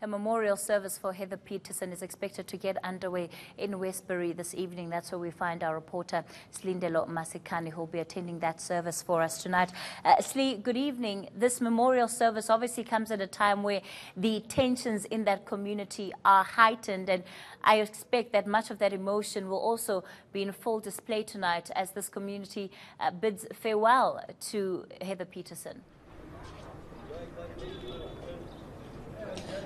A memorial service for Heather Petersen is expected to get underway in Westbury this evening. That's where we find our reporter, Silindelo Masikane, who will be attending that service for us tonight. Sli, good evening. This memorial service obviously comes at a time where the tensions in that community are heightened, and I expect that much of that emotion will also be in full display tonight as this community bids farewell to Heather Petersen.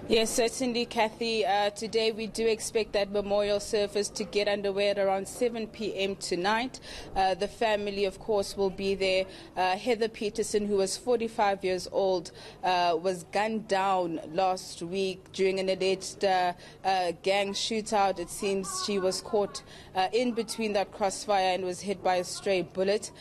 Yes, certainly, Kathy. Today we do expect that memorial service to get underway at around 7 p.m. tonight. The family, of course, will be there. Heather Petersen, who was 45 years old, was gunned down last week during an alleged gang shootout. It seems she was caught in between that crossfire and was hit by a stray bullet.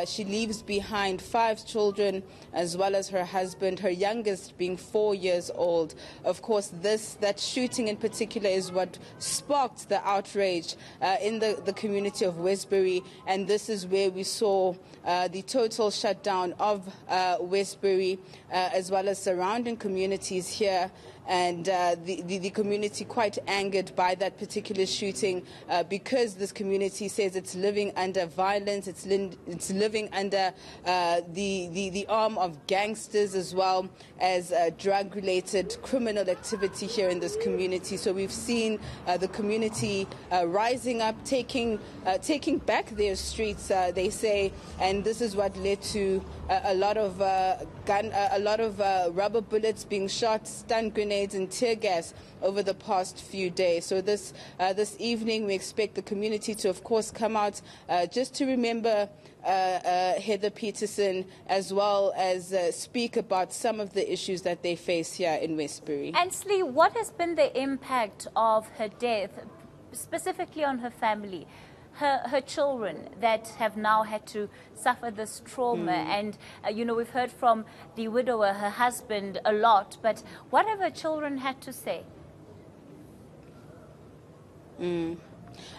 She leaves behind 5 children as well as her husband, her youngest being 4 years old. Of course, that shooting in particular is what sparked the outrage in the community of Westbury, and this is where we saw the total shutdown of Westbury as well as surrounding communities here, and the community quite angered by that particular shooting because this community says it's living under violence, it's living under the arm of gangsters as well as drug-related criminal activity here in this community. So we've seen the community rising up, taking back their streets, they say, and this is what led to a lot of rubber bullets being shot, stun grenades and tear gas over the past few days. So this evening we expect the community to, of course, come out just to remember Heather Petersen, as well as speak about some of the issues that they face here in Westbury. And Sli, what has been the impact of her death, specifically on her family? Her children that have now had to suffer this trauma. And, we've heard from the widower, her husband, a lot. But what have her children had to say?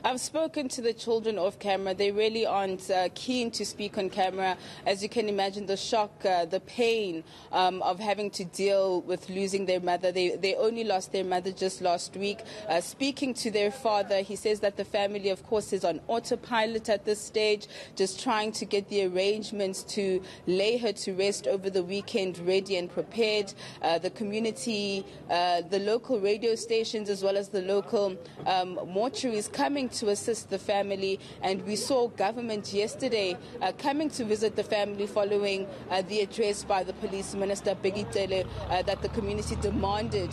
I've spoken to the children off camera. They really aren't keen to speak on camera. As you can imagine, the shock, the pain of having to deal with losing their mother. They only lost their mother just last week. Speaking to their father, he says that the family, of course, is on autopilot at this stage, just trying to get the arrangements to lay her to rest over the weekend ready and prepared. The community, the local radio stations, as well as the local mortuaries coming to assist the family, and we saw government yesterday coming to visit the family following the address by the police minister Begitele that the community demanded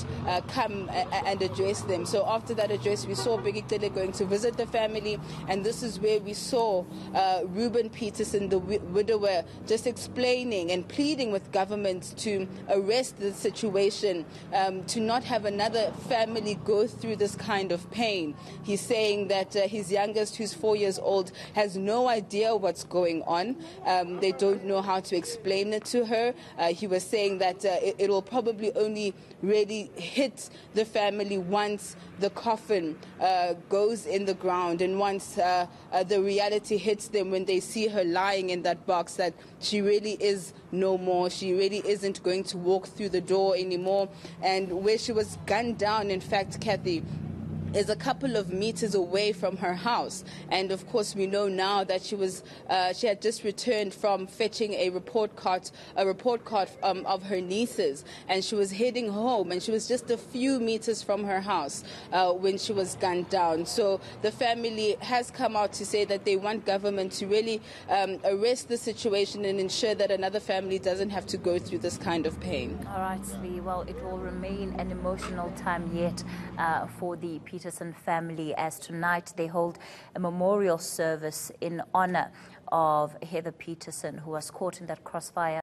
come and address them. So after that address, we saw Begitele going to visit the family, and this is where we saw Reuben Petersen, the widower, just explaining and pleading with government to arrest the situation, to not have another family go through this kind of pain. He's saying that his youngest, who's 4 years old, has no idea what's going on. They don't know how to explain it to her. He was saying that it will probably only really hit the family once the coffin goes in the ground, and once the reality hits them when they see her lying in that box, that she really is no more. She really isn't going to walk through the door anymore. And where she was gunned down, in fact, Kathy, is a couple of meters away from her house. And of course, we know now that she had just returned from fetching a report card of her nieces, and she was heading home, and she was just a few meters from her house when she was gunned down. So the family has come out to say that they want government to really arrest the situation and ensure that another family doesn't have to go through this kind of pain. All right, Sli. Well, it will remain an emotional time yet for the Petersen family, as tonight they hold a memorial service in honor of Heather Petersen, who was caught in that crossfire.